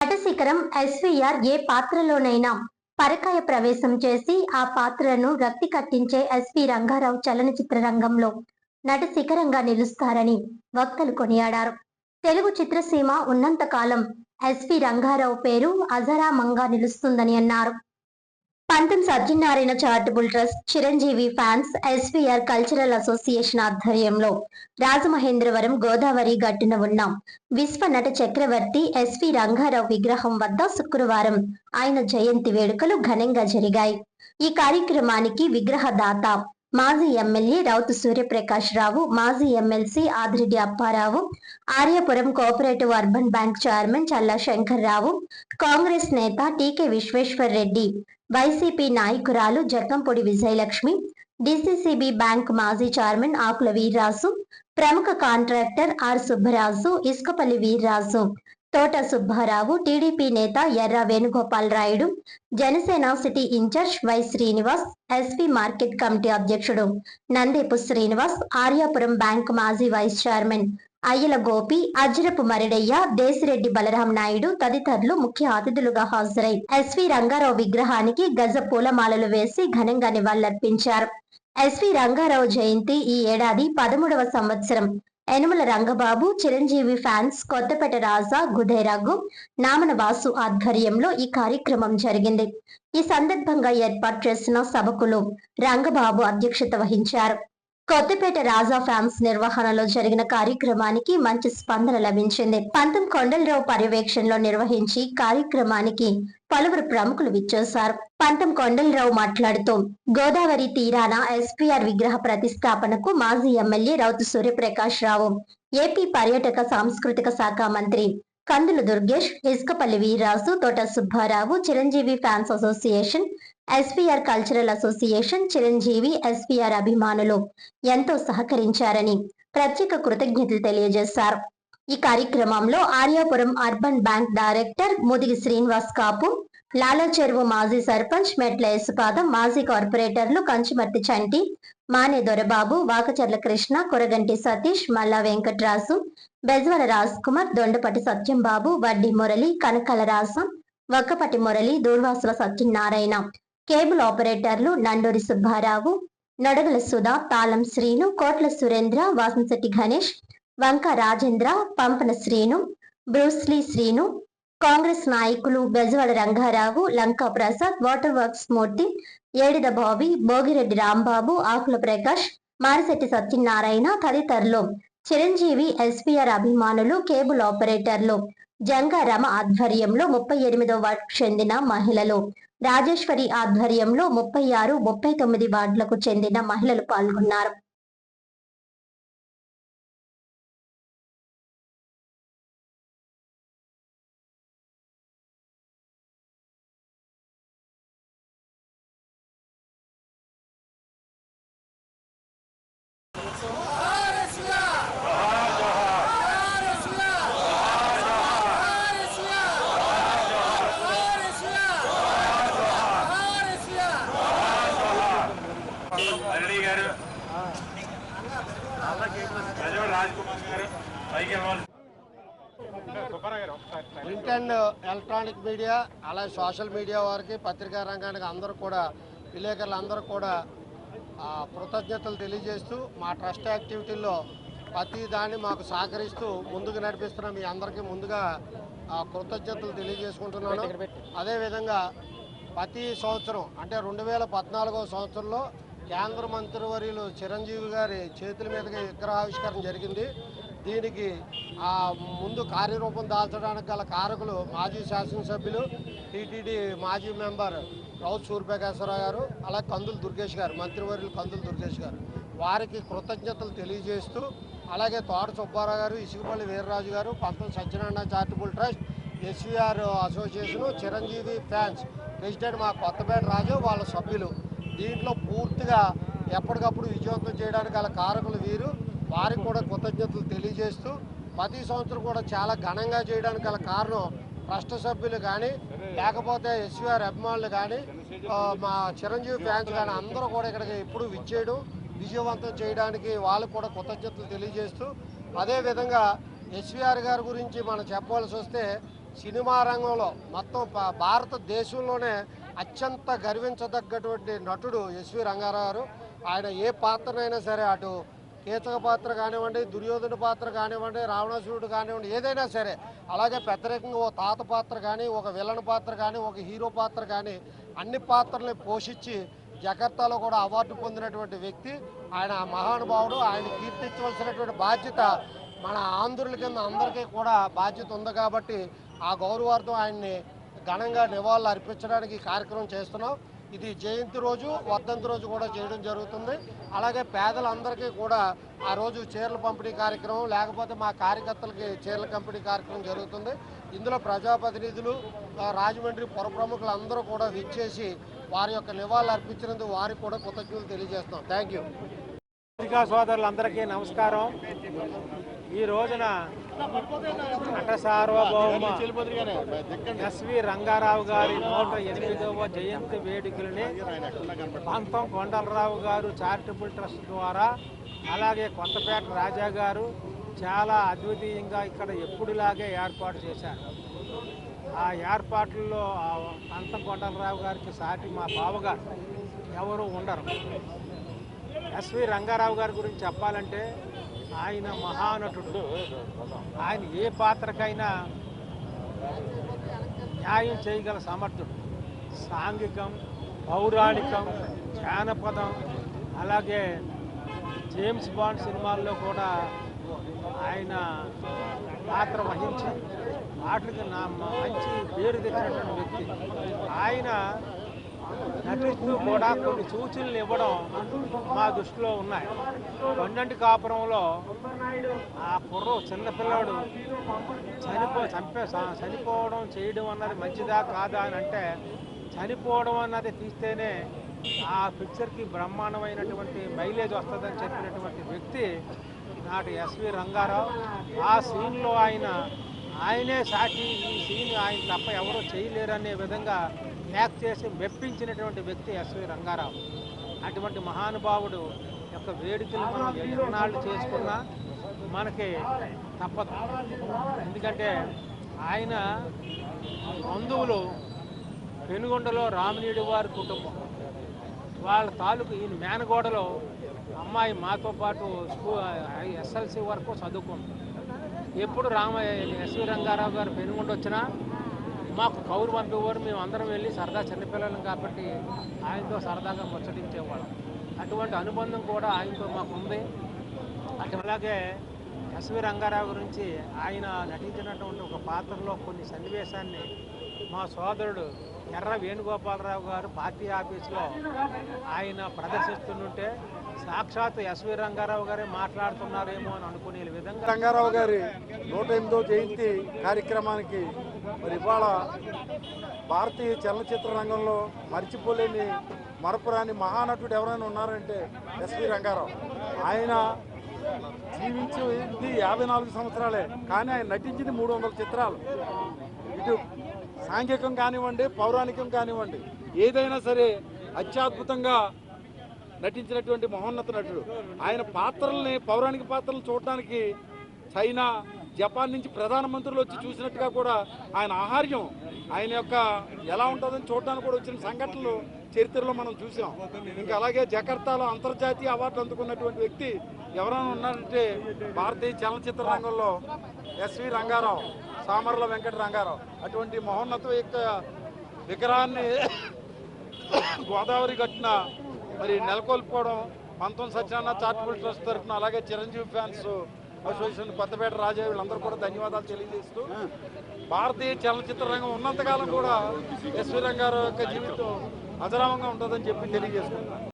నటశిఖరం SVR ఏ పాత్రలోనైనా పరకాయ ప్రవేశం చేసి ఆ పాత్రను రక్తి కట్టించే ఎస్వి రంగారావు చలనచిత్ర రంగంలో నటశిఖరంగా నిలుస్తారని వక్తలు కొనియాడారు. తెలుగు చిత్రసీమ ఉన్నంత కాలం ఎస్వి రంగారావు పేరు అజరామంగా నిలుస్తుందని అన్నారు. పంతం Satyanarayana charitable trust, Chiranjeevi fans, SVR cultural association ఆధ్వర్యంలో రాజమహేంద్రవరం గోదావరి గట్టున ఉన్న విశ్వ నట చక్రవర్తి ఎస్వి రంగారావు విగ్రహం వద్ద శుక్రవారం ఆయన జయంతి వేడుకలు ఘనంగా జరిగాయి. ఈ కార్యక్రమానికి విగ్రహదాత మాజీ ఎమ్మెల్యే రౌతు సూర్యప్రకాష్ రావు, మాజీ MLC Adireddy Apparao, Aryapuram cooperative urban bank chairman Challa Shankar Rao, Congress నేత టీకే విశ్వేశ్వర్ రెడ్డి, వైసీపీ నాయకురాలు జక్కంపొడి విజయలక్ష్మి, డిసిసిబి బ్యాంక్ మాజీ చైర్మన్ ఆకుల వీర్రాజు, ప్రముఖ contractor R Subbaraju, Isukapalli Veerraju, Thota Subbarao, TDP నేత Erra Venugopal Rayudu, Janasena city incharge Y Srinivas, SP market committee అధ్యక్షుడు నందేపు శ్రీనివాస్, ఆర్యాపురం బ్యాంక్ మాజీ వైస్ చైర్మన్ అయ్యల గోపి, అజ్రపు మరిడయ్య, దేశిరెడ్డి బలరాం నాయుడు తదితరులు ముఖ్య అతిథులుగా హాజరై ఎస్వి రంగారావు విగ్రహానికి గజ పూలమాలలు వేసి ఘనంగా నివాళులర్పించారు. ఎస్వి రంగారావు జయంతి ఈ ఏడాది 13వ సంవత్సరం. యనమల రంగబాబు, చిరంజీవి ఫ్యాన్స్, కొత్తపేట రాజా, గుదే రఘు, నామన వాసు ఆధ్వర్యంలో ఈ కార్యక్రమం జరిగింది. ఈ సందర్భంగా ఏర్పాటు చేసిన సభకులు రంగబాబు అధ్యక్షత వహించారు. కొత్తపేట రాజా ఫ్యాన్స్ నిర్వహణలో జరిగిన కార్యక్రమానికి మంచి స్పందన లభించింది. పంతం కొండలరావు పర్యవేక్షణలో నిర్వహించి కార్యక్రమానికి పలువురు ప్రముఖులు విచ్చేశారు. పంతం కొండలరావు మాట్లాడుతూ గోదావరి తీరాన ఎస్పీఆర్ విగ్రహ ప్రతిష్టాపనకు మాజీ ఎమ్మెల్యే రౌతు సూర్యప్రకాష్ రావు, ఏపీ పర్యాటక సాంస్కృతిక శాఖ మంత్రి Kandula Durgesh, Isukapalli Veerraju, Thota Subbarao, Chiranjeevi fans association, SVR cultural association, Chiranjeevi, SVR అభిమానులు ఎంతో సహకరించారని ప్రత్యేక కృతజ్ఞతలు తెలియజేశారు. ఈ కార్యక్రమంలో Aryapuram urban bank director Mudigi Srinivas Kapu, Lala Cheruvu మాజీ సర్పంచ్ మెట్ల యేసుపాదం, మాజీ కార్పొరేటర్లు కంచిమర్తి చంటి, మానే దొరబాబు, వాకచర్ల కృష్ణ, కొరగంటి సతీష్, మల్లా వెంకట్రాజు, బెజవల రాజ్ కుమార్, దొండపటి సత్యంబాబు, వడ్డీ మురళి, కనకాల రాస, వక్కపటి మురళి, దూర్వాసుల సత్యనారాయణ, కేబుల్ ఆపరేటర్లు నండూరి సుబ్బారావు, నొడగల సుధా, తాళం శ్రీను, కోట్ల సురేంద్ర, వాసంశెట్టి గణేష్, వంక రాజేంద్ర, పంపన శ్రీను, బ్రూస్లీ శ్రీను, కాంగ్రెస్ నాయకులు బెజవాడ రంగారావు, లంకా ప్రసాద్, వాటర్ వర్క్స్ మూర్తి, ఏడిద బాబీ, భోగిరెడ్డి రాంబాబు, ఆకుల ప్రకాష్, మారిశెట్టి సత్యనారాయణ తదితరులు చిరంజీవి, ఎస్పీఆర్ అభిమానులు, కేబుల్ ఆపరేటర్లు జంగారామ ఆధ్వర్యంలో 38వ వార్డుకు చెందిన మహిళలు, రాజేశ్వరి ఆధ్వర్యంలో 36, 39 వార్డులకు చెందిన మహిళలు పాల్గొన్నారు. ప్రింట్ అండ్ ఎలక్ట్రానిక్ మీడియా అలాగే సోషల్ మీడియా వారికి, పత్రికా రంగానికి అందరూ కూడా, విలేకరులు అందరూ కూడా కృతజ్ఞతలు తెలియజేస్తూ మా ట్రస్ట్ యాక్టివిటీల్లో ప్రతి దాన్ని మాకు సహకరిస్తూ ముందుకు నడిపిస్తున్న మీ అందరికీ ముందుగా కృతజ్ఞతలు తెలియజేసుకుంటున్నాను. అదేవిధంగా ప్రతి సంవత్సరం అంటే 2014వ సంవత్సరంలో కేంద్ర మంత్రివర్యులు చిరంజీవి గారి చేతుల మీదుగా విగ్రహావిష్కరణ జరిగింది. దీనికి ముందు కార్యరూపం దాల్చడానికి గల కారకులు మాజీ శాసనసభ్యులు, టీటీడీ మాజీ మెంబర్ రౌతు సూర్యప్రకాశ్వరరావు గారు, అలాగే కందుల దుర్గేష్ గారు, మంత్రివర్యులు కందుల దుర్గేష్ గారు, వారికి కృతజ్ఞతలు తెలియజేస్తూ, అలాగే తోట సుబ్బారావు గారు, ఇసుకపల్లి వీర్రాజు గారు, పంతం Satyanarayana charitable trust, SVR association, Chiranjeevi fans president మా కొత్తపేట రాజు, వాళ్ళ సభ్యులు దీంట్లో పూర్తిగా ఎప్పటికప్పుడు విజయవంతం చేయడానికి గల కారకులు వీరు. వారికి కూడా కృతజ్ఞతలు తెలియజేస్తూ, ప్రతి సంవత్సరం కూడా చాలా ఘనంగా చేయడానికి గల కారణం ట్రస్ట్ సభ్యులు కానీ, లేకపోతే ఎస్వీఆర్ అభిమానులు కానీ, మా చిరంజీవి ఫ్యాన్స్ కానీ అందరూ కూడా ఇక్కడికి ఎప్పుడు విచ్చేయడం, విజయవంతం చేయడానికి వాళ్ళకు కూడా కృతజ్ఞతలు తెలియజేస్తూ, అదేవిధంగా ఎస్వీఆర్ గారి గురించి మనం చెప్పవలసి వస్తే సినిమా రంగంలో మొత్తం భారతదేశంలోనే అత్యంత గర్వించదగ్గటువంటి నటుడు ఎస్వి రంగారావు గారు. ఆయన ఏ పాత్రనైనా సరే, అటు కీచక పాత్ర కానివ్వండి, దుర్యోధన పాత్ర కానివ్వండి, రావణాసురుడు కానివ్వండి, ఏదైనా సరే, అలాగే పెద్దరికంగా ఓ తాత పాత్ర కానీ, ఒక విలన్ పాత్ర కానీ, ఒక హీరో పాత్ర కానీ, అన్ని పాత్రల్ని పోషించి జకర్తాలో కూడా అవార్డు పొందినటువంటి వ్యక్తి ఆయన. మహానుభావుడు. ఆయన కీర్తించవలసినటువంటి బాధ్యత మన ఆంధ్రుల కింద అందరికీ కూడా బాధ్యత ఉంది కాబట్టి ఆ గౌరవార్థం ఆయన్ని ఘనంగా నివాళులు అర్పించడానికి ఈ కార్యక్రమం చేస్తున్నాం. ఇది జయంతి రోజు, వర్ధంతి రోజు కూడా చేయడం జరుగుతుంది. అలాగే పేదలందరికీ కూడా ఆ రోజు చీరల పంపిణీ కార్యక్రమం, లేకపోతే మా కార్యకర్తలకి చీరల పంపిణీ కార్యక్రమం జరుగుతుంది. ఇందులో ప్రజాప్రతినిధులు, రాజమండ్రి పుర ప్రముఖులు అందరూ కూడా విచ్చేసి వారి యొక్క నివాళులు అర్పించినందుకు వారికి కూడా కృతజ్ఞతలు తెలియజేస్తాం. Thank you. పత్రికా సోదరులందరికీ నమస్కారం. ఈ రోజున నట సార్వభౌమ ఎస్వి రంగారావు గారి 108వ జయంతి వేడుకలని పంతం కొండలరావు గారు చారిటబుల్ ట్రస్ట్ ద్వారా, అలాగే కొత్తపేట రాజా గారు చాలా అద్వితీయంగా ఇక్కడ ఎప్పుడులాగే ఏర్పాటు చేశారు. ఆ ఏర్పాట్లలో పంతం కొండలరావు గారికి సాటి మా బావగారు ఎవరు ఉండరు. ఎస్వి రంగారావు గారి గురించి చెప్పాలంటే ఆయన మహానటుడు. ఆయన ఏ పాత్రకైనా న్యాయం చేయగల సమర్థుడు. సాంఘికం, పౌరాణికం, జానపదం, అలాగే జేమ్స్ బాండ్ సినిమాల్లో కూడా ఆయన పాత్ర వహించి వాటికి మంచి పేరు తెచ్చినటువంటి వ్యక్తి. ఆయన నటిస్తూ కూడా కొన్ని సూచనలు ఇవ్వడం మా దృష్టిలో ఉన్నాయి. కొండంటి కాపురంలో ఆ చిన్నపిల్లాడు చనిపోవడం చేయడం అన్నది మంచిదా కాదా అని అంటే, చనిపోవడం అన్నది తీస్తేనే ఆ పిక్చర్కి బ్రహ్మాండమైనటువంటి మైలేజ్ వస్తుందని చెప్పినటువంటి వ్యక్తి నాటి ఎస్వి రంగారావు. ఆ సీన్లో ఆయనే సాక్షి, ఈ సీన్ ఆయన తప్ప ఎవరో చేయలేరనే విధంగా యాక్ట్ చేసి మెప్పించినటువంటి వ్యక్తి ఎస్వి రంగారావు. అటువంటి మహానుభావుడు యొక్క వేడుకలు మనం ఎన్నాళ్ళు చేసుకున్నా మనకి తప్పదు. ఎందుకంటే ఆయన బంధువులు పెనుగొండలో రామినేడు వారి కుటుంబం, వాళ్ళ తాలూకు ఈయన మేనగోడలో అమ్మాయి మాతో పాటు ఎస్ఎల్సి వరకు చదువుకుంది. ఎప్పుడు ఎస్వి రంగారావు గారు పెనుగొండ వచ్చినా మాకు కౌరు పంపేవారు. మేము అందరం వెళ్ళి సరదా చిన్నపిల్లలం కాబట్టి ఆయనతో సరదాగా ముచ్చటించేవాళ్ళం. అటువంటి అనుబంధం కూడా ఆయనతో మాకు ఉంది. అలాగే ఎస్వి రంగారావు గురించి ఆయన నటించినటువంటి ఒక పాత్రలో కొన్ని సన్నివేశాన్ని మా సోదరుడు ఎర్ర వేణుగోపాలరావు గారు పార్టీ ఆఫీసులో ఆయన ప్రదర్శిస్తుంటే సాక్షాత్ ఎస్వి రంగారావు గారే మాట్లాడుతున్నారేమో అని అనుకునే విధంగా రంగారావు గారి 108వ జయంతి కార్యక్రమానికి మరి ఇవాళ భారతీయ చలనచిత్ర రంగంలో మర్చిపోలేని మరపురాని మహానటుడు ఎవరైనా ఉన్నారంటే ఎస్వి రంగారావు. ఆయన జీవించింది 54 సంవత్సరాలే, కానీ ఆయన నటించింది 300 చిత్రాలు. ఇటు సాంఘికం కానివ్వండి, పౌరాణికం కానివ్వండి, ఏదైనా సరే అత్యద్భుతంగా నటించినటువంటి మహోన్నత నటుడు. ఆయన పాత్రల్ని, పౌరాణిక పాత్రలను చూడటానికి చైనా, జపాన్ నుంచి ప్రధానమంత్రులు వచ్చి చూసినట్టుగా కూడా ఆయన ఆహార్యం, ఆయన యొక్క ఎలా ఉంటుందని చూడడానికి కూడా వచ్చిన సంఘటనలు చరిత్రలో మనం చూసాం. ఇంకా అలాగే జకర్తాలో అంతర్జాతీయ అవార్డు అందుకున్నటువంటి వ్యక్తి ఎవరైనా ఉన్నారంటే భారతీయ చలనచిత్ర రంగంలో ఎస్వి రంగారావు, సామర్ల వెంకట రంగారావు. అటువంటి మహోన్నత యొక్క విగ్రహాన్ని గోదావరి గట్టున మరి నెలకొల్పుకోవడం పంతం సత్యనారాయణ చారిటబుల్ ట్రస్ట్ తరఫున, అలాగే చిరంజీవి ఫ్యాన్స్ అసోసియేషన్, కొత్తపేట రాజా, వీళ్ళందరూ కూడా ధన్యవాదాలు తెలియజేస్తూ, భారతీయ చలనచిత్ర రంగం ఉన్నంతకాలం కూడా ఎస్వి రంగారావు యొక్క జీవితం అజరామంగా ఉంటుందని చెప్పి తెలియజేసుకుంటున్నాను.